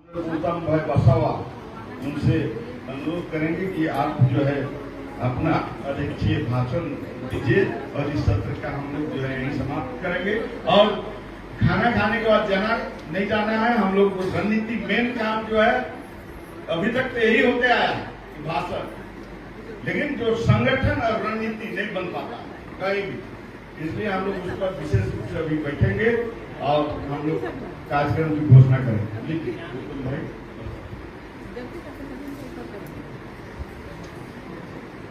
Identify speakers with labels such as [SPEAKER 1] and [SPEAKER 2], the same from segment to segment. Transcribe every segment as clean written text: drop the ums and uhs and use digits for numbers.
[SPEAKER 1] उत्तम भाई बसावा उनसे अनुरोध करेंगे कि आप जो है अपना अध्यक्षीय भाषण दीजिए और इस सत्र का हम लोग जो है यही समाप्त करेंगे। और खाना खाने के बाद जाना नहीं जाना है, हम लोग रणनीति मेन काम जो है अभी तक तो यही होते आया है भाषण, लेकिन जो संगठन और रणनीति नहीं बन पाता कहीं भी, इसलिए हम लोग उस पर विशेष रूप से अभी बैठेंगे और हम लोग कार्यक्रम की घोषणा करेंगे। भाई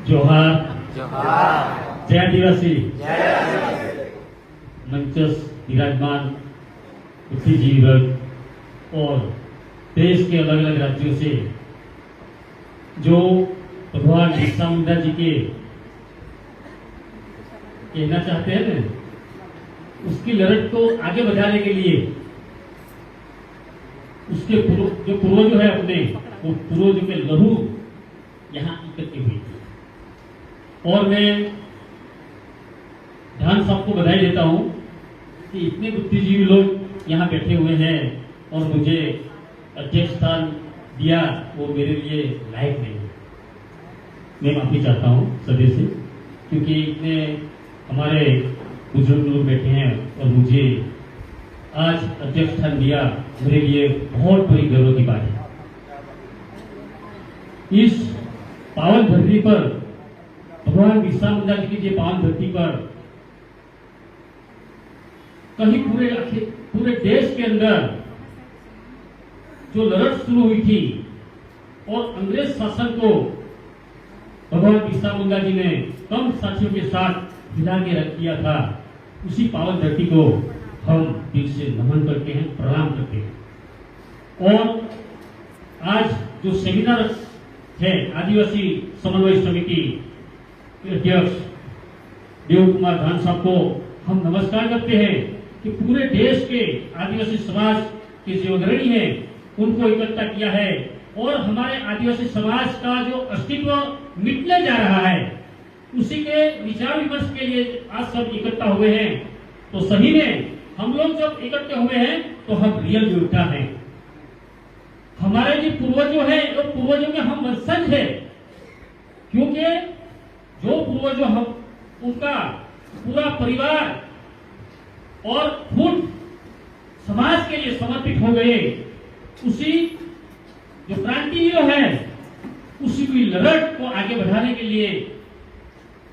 [SPEAKER 2] जोहार जय आदिवासी मंचस्थ विराजमान बुद्धिजीवी वर्ग और देश के अलग अलग राज्यों से जो भगवान बिरसा मुंडा जी के कहना चाहते हैं ना, उसकी लड़त को आगे बढ़ाने के लिए उसके जो पूर्वज है अपने, वो पूर्वजों के लहू यहाँ इकट्ठे हुई थी। और मैं ध्यान सबको बधाई देता हूं कि इतने बुद्धिजीवी लोग यहाँ बैठे हुए हैं और मुझे अध्यक्ष स्थान दिया, वो मेरे लिए लायक नहीं है। मैं माफी चाहता हूँ सभी से, क्योंकि इतने हमारे बुजुर्ग लोग बैठे हैं और मुझे आज अध्यक्ष स्थान दिया, मेरे लिए बहुत बड़ी गर्व की बात है। इस पावन धरती पर, भगवान बिरसा मुंडा जी की पावन धरती पर कहीं पूरे देश के अंदर जो लड़त शुरू हुई थी और अंग्रेज शासन को भगवान बिरसा मुंडा जी ने कम साथियों के साथ हिला के रख दिया था, उसी पावन धरती को हम दिल से नमन करते हैं, प्रणाम करते हैं। और आज जो सेमिनार है आदिवासी समन्वय समिति के अध्यक्ष देव कुमार धान साहब को हम नमस्कार करते हैं कि पूरे देश के आदिवासी समाज के जो अग्रणी हैं उनको इकट्ठा किया है और हमारे आदिवासी समाज का जो अस्तित्व मिटने जा रहा है, उसी के विचार विमर्श के लिए आज सब इकट्ठा हुए हैं। तो सही में हम लोग जब इकट्ठे हुए हैं तो हम रियल योद्धा हैं। हमारे जो पूर्वजों हैं, वो पूर्वजों के हम वंशज हैं, क्योंकि जो पूर्वजों हम उनका पूरा परिवार और खुद समाज के लिए समर्पित हो गए, उसी जो क्रांतिवीर है उसी की लड़त को आगे बढ़ाने के लिए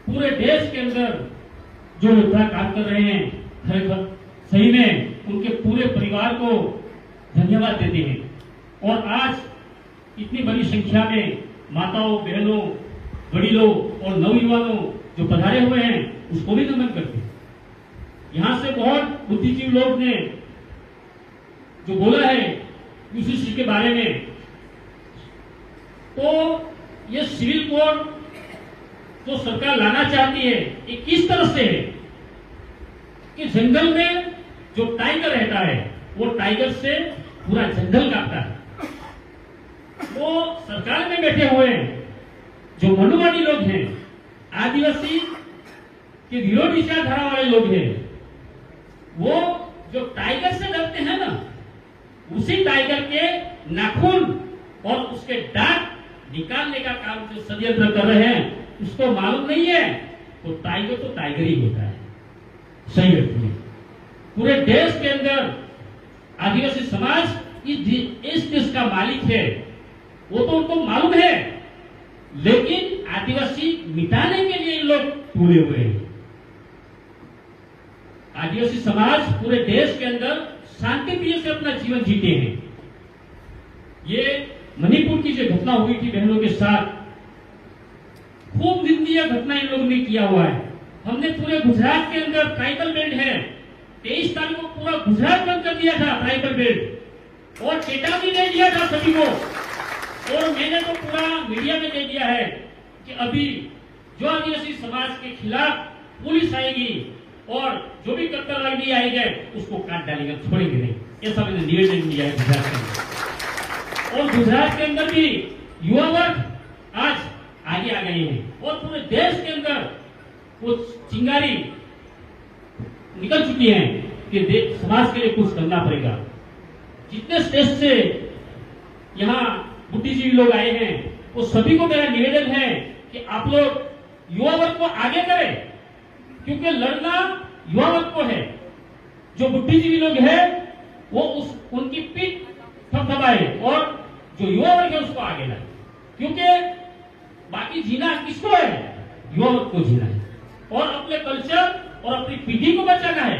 [SPEAKER 2] पूरे देश के अंदर जो योद्धा काम कर रहे हैं, खरेखर सही में उनके पूरे परिवार को धन्यवाद देते हैं। और आज इतनी बड़ी संख्या में माताओं, बहनों, वडीलों और नवयुवानों जो पधारे हुए हैं उसको भी नमन करते हैं। यहाँ से बहुत बुद्धिजीवी लोग ने जो बोला है यूसीसी के बारे में, तो ये सिविल कोड जो सरकार लाना चाहती है ये किस तरह से है कि जंगल में जो टाइगर रहता है वो टाइगर से पूरा जंगल काटता है। वो सरकार में बैठे हुए जो मनुवादी लोग हैं, आदिवासी के विरोधी विचारधारा वाले लोग हैं, वो जो टाइगर से डरते हैं ना, उसी टाइगर के नाखून और उसके दांत निकालने का काम जो षड्यंत्र कर रहे हैं उसको मालूम नहीं है। तो टाइगर ही होता है सही व्यक्ति में। पूरे देश के अंदर आदिवासी समाज इस देश का मालिक है, वो तो उनको मालूम है, लेकिन आदिवासी मिटाने के लिए इन लोग पूरे हुए हैं। आदिवासी समाज पूरे देश के अंदर शांति प्रिय से अपना जीवन जीते हैं। ये मणिपुर की जो घटना हुई थी बहनों के साथ, खूब निंदनीय घटना इन लोगों ने किया हुआ है। हमने पूरे गुजरात के अंदर ट्राइबल बेल्ट है, 23 तारीख को पूरा गुजरात बंद कर दिया था ट्राइबल बेल्ट, और चेतावनी दे दिया था सभी को। और मैंने तो पूरा मीडिया में दे दिया है कि अभी जो आदिवासी समाज के खिलाफ पुलिस आएगी और जो भी कर्तव्य आएगा उसको काट डालेगा, छोड़ेंगे नहीं, ऐसा मैंने निवेदन दिया है गुजरात के अंदर। और गुजरात के अंदर भी युवा वर्ग आज आगे आ गए हैं और पूरे देश के अंदर वो चिंगारी निकल चुकी है कि समाज के लिए कुछ करना पड़ेगा। जितने स्टेज से यहाँ बुद्धिजीवी लोग आए हैं, वो सभी को मेरा निवेदन है कि आप लोग युवा वर्ग को आगे करें, क्योंकि लड़ना युवा वर्ग को है। जो बुद्धिजीवी लोग हैं वो उनकी पीठ थपथपाए और जो युवा वर्ग है उसको आगे लाए, क्योंकि बाकी जीना किसको है? युवा वर्ग को जीना है और अपने कल्चर और अपनी पीढ़ी को बचाना है।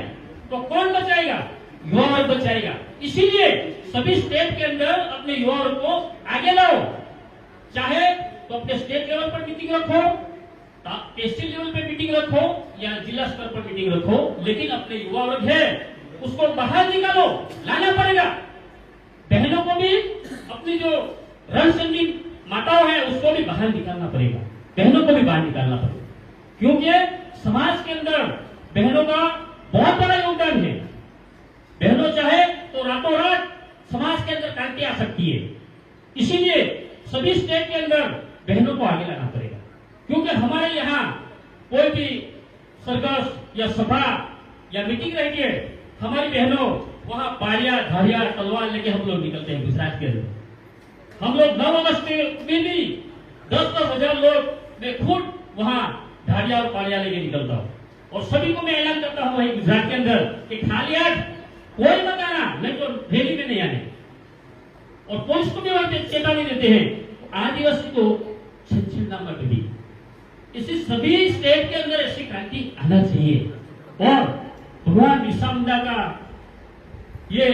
[SPEAKER 2] तो कौन बचाएगा? युवा वर्ग बचाएगा। इसीलिए सभी स्टेट के अंदर अपने युवा वर्ग को आगे लाओ, चाहे तो अपने स्टेट लेवल पर मीटिंग रखो, तहसील लेवल पे मीटिंग रखो या जिला स्तर पर मीटिंग रखो, लेकिन अपने युवा वर्ग है उसको बाहर निकालो, लाना पड़ेगा। बहनों को भी, अपनी जो रणसंगी माताओं है उसको भी बाहर निकालना पड़ेगा, बहनों को भी बाहर निकालना पड़ेगा, क्योंकि समाज के अंदर बहनों का बहुत बड़ा योगदान है। बहनों चाहे तो रातों रात समाज के अंदर क्रांति आ सकती है। इसीलिए सभी स्टेट के अंदर बहनों को आगे लाना पड़ेगा, क्योंकि हमारे यहाँ कोई भी सर्कस या सभा या मीटिंग रहती है, हमारी बहनों वहां बालिया, धारिया, तलवार लेके हम लोग निकलते हैं गुजरात के अंदर। हम लोग 9 अगस्त में भी 10-10 हजार लोग मैं खुद वहां धारिया और पालिया लेके निकलता हूँ और सभी को मैं ऐलान करता हूँ वही गुजरात के अंदर कि खाली हाथ कोई मत आना, नहीं तो रैली में नहीं आने। और पुलिस को भी वहां चेतावनी देते हैं आदिवासी को छेड़छाड़ मत करिए। इसी सभी स्टेट के अंदर ऐसी क्रांति आना चाहिए। और भगवान बिरसा मुंडा का ये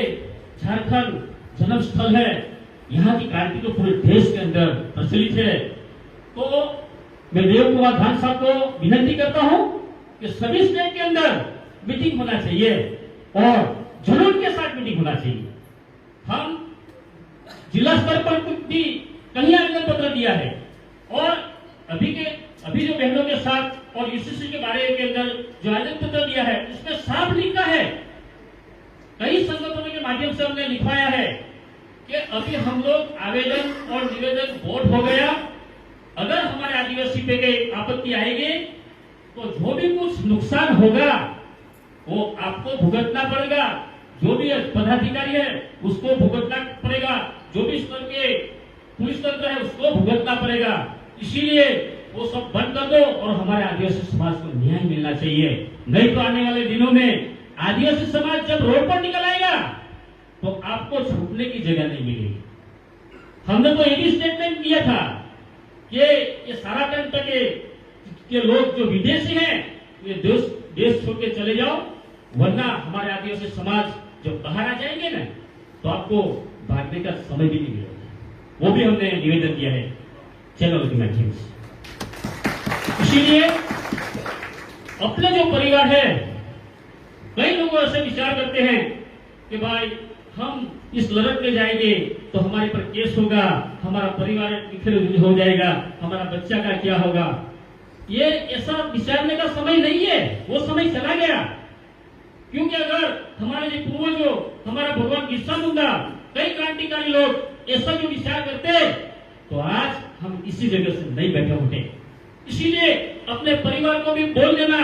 [SPEAKER 2] झारखंड जन्म स्थल है, यहाँ की क्रांति तो पूरे देश के अंदर प्रचलित है। तो मैं देव कुमार धान साहब को विनती करता हूँ कि सभी स्टेट के अंदर मीटिंग होना चाहिए और जुनून के साथ मीटिंग होना चाहिए। हम जिला स्तर पर भी कहीं आवेदन पत्र दिया है और अभी जो बहनों के साथ और यूसीसी के बारे के अंदर जो आवेदन पत्र दिया है उसमें साफ लिखा है, कई संगठनों के माध्यम से हमने लिखवाया है कि अभी हम लोग आवेदन और निवेदन वोट हो गया, अगर हमारे आदिवासी पे कोई आपत्ति आएगी तो जो भी कुछ नुकसान होगा वो आपको भुगतना पड़ेगा। जो भी पदाधिकारी है उसको भुगतना पड़ेगा, जो भी स्तर के पुलिस तंत्र है उसको भुगतना पड़ेगा। इसीलिए वो सब बंद कर दो और हमारे आदिवासी समाज को न्याय मिलना चाहिए। नहीं तो आने वाले दिनों में आदिवासी समाज जब रोड पर निकल आएगा तो आपको छूटने की जगह नहीं मिलेगी। हमने तो ये भी स्टेटमेंट किया था कि ये सारा तंत्र के लोग जो विदेशी हैं ये देश छोड़ के चले जाओ, वरना हमारे आदिवासी समाज जब बाहर आ जाएंगे ना तो आपको भागने का समय भी नहीं मिलेगा। वो भी हमने निवेदन किया है चैनल के माध्यम से। इसीलिए अपने जो परिवार है, कई लोग ऐसे विचार करते हैं कि भाई हम इस लड़त में जाएंगे तो हमारे पर केस होगा, हमारा परिवार बिखर हो जाएगा, हमारा बच्चा का क्या होगा। ये ऐसा विचारने का समय नहीं है, वो समय चला गया। क्योंकि अगर हमारे जो पूर्वजों, हमारा भगवान बिरसा मुंडा, कई क्रांतिकारी लोग ऐसा जो विचार करते तो आज हम इसी जगह से नहीं बैठे होते। इसीलिए अपने परिवार को भी बोल देना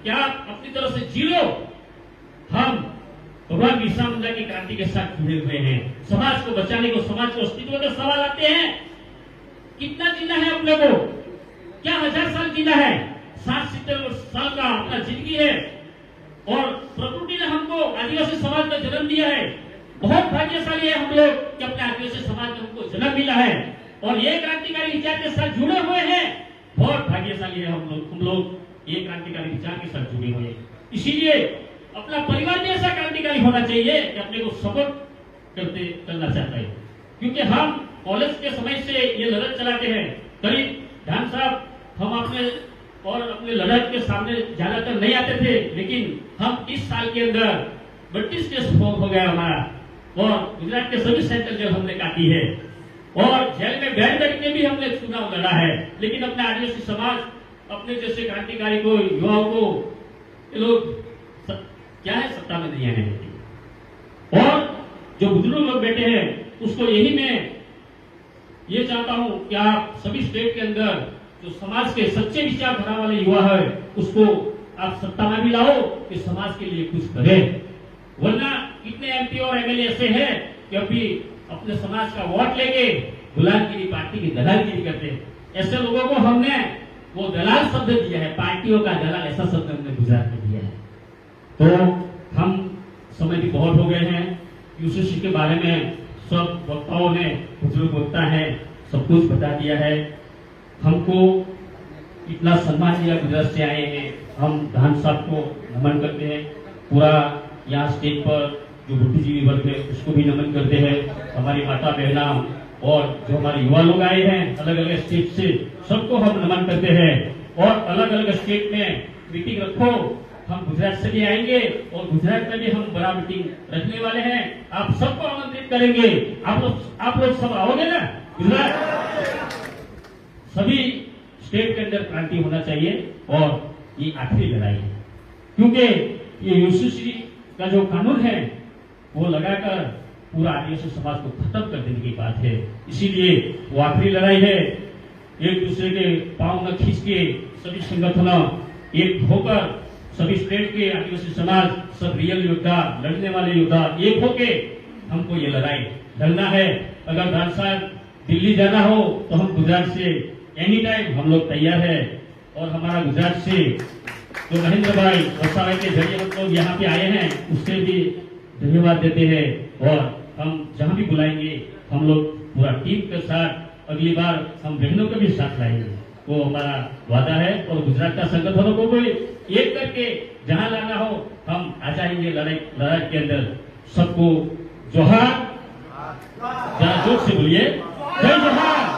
[SPEAKER 2] कि आप अपनी तरफ से जी लो, हम भगवान बिरसा मुंडा की क्रांति के साथ जुड़े हुए हैं। समाज को बचाने को, समाज को अस्तित्व का सवाल आते हैं, कितना जीना है अपने को, क्या 1000 साल जीना है? 60-70 साल का अपना जिंदगी है और प्रकृति ने हमको आदिवासी समाज में जन्म दिया है। बहुत भाग्यशाली है हम लोग कि अपने आदिवासी समाज में हमको जन्म मिला है और ये क्रांतिकारी विचार के साथ जुड़े हुए हैं। बहुत भाग्यशाली है हम लोग ये क्रांतिकारी विचार के साथ जुड़े हुए हैं। इसीलिए अपना परिवार भी ऐसा क्रांतिकारी होना चाहिए कि अपने को सपोर्ट करना चाहता है। क्योंकि हम कॉलेज के समय से ये लड़त चलाते हैं। करीब धान साहब हम अपने लड़ाई के सामने ज्यादातर नहीं आते थे, लेकिन हम 30 साल के अंदर 32 केस हो गया हमारा और गुजरात के सभी सेंट्रल जेल हमने काटी है और जेल में बैठ के भी हमने चुनाव लड़ा है। लेकिन अपने आदिवासी समाज, अपने जैसे क्रांतिकारी को, युवाओं को, ये लोग क्या है सत्ता में नहीं आने देते। और जो बुजुर्ग लोग बैठे हैं उसको यही मैं ये चाहता हूं कि आप सभी स्टेट के अंदर जो समाज के सच्चे विचारधारा वाले युवा है उसको आप सत्ता में भी लाओ कि समाज के लिए कुछ करें। वरना कितने एमपी और एमएलए ऐसे हैं कि अभी अपने समाज का वोट लेके गुलामगिरी पार्टी की दलालगिरी करते हैं। ऐसे लोगों को हमने वो दलाल शब्द दिया है, पार्टियों का दलाल ऐसा शब्द हमने गुजरात में दिया है। तो हम समय भी बहुत हो गए हैं, यूसीसी के बारे में सब वक्ताओं ने, बुजुर्ग वक्ता है, सब कुछ बता दिया है। हमको इतना सम्मान दिया, गुजरात से आए हैं, हम धान साहब को नमन करते हैं। पूरा यहाँ स्टेज पर जो बुद्धिजीवी वर्ग है उसको भी नमन करते हैं। हमारी माता बहना और जो हमारे युवा लोग आए हैं अलग अलग स्टेट से, सबको हम नमन करते हैं। और अलग अलग स्टेट में मीटिंग रखो, हम गुजरात से भी आएंगे और गुजरात में भी हम बड़ा मीटिंग रखने वाले हैं। आप सबको आमंत्रित करेंगे। आप लोग सब आओगे ना गुजरात? सभी स्टेट के अंदर क्रांति होना चाहिए और ये आखिरी लड़ाई है, क्योंकि ये यूसीसी का जो कानून है वो लगाकर पूरा आदिवासी समाज को खत्म कर देने की बात है। इसीलिए वो आखिरी लड़ाई है। एक दूसरे के पांव न खींच के सभी संगठन एक होकर, सभी स्टेट के आदिवासी समाज, सब रियल योद्धा, लड़ने वाले योद्धा एक होके हमको ये लड़ाई लड़ना है। अगर दान साहब दिल्ली जाना हो तो हम गुजरात से एनी टाइम हम लोग तैयार है। और हमारा गुजरात से जो महेंद्र भाई वसावे के जरिए हम लोग यहाँ पे आए हैं उससे भी धन्यवाद देते हैं। और हम जहाँ भी बुलाएंगे हम लोग पूरा टीम के साथ अगली बार हम बहनों को भी साथ लाएंगे, वो हमारा वादा है। और गुजरात का संगठनों को भी एक करके जहाँ लाना हो हम आ जाएंगे लड़ाई के अंदर। सबको जोहार, जरा जोर से बोलिए, जय जोहार।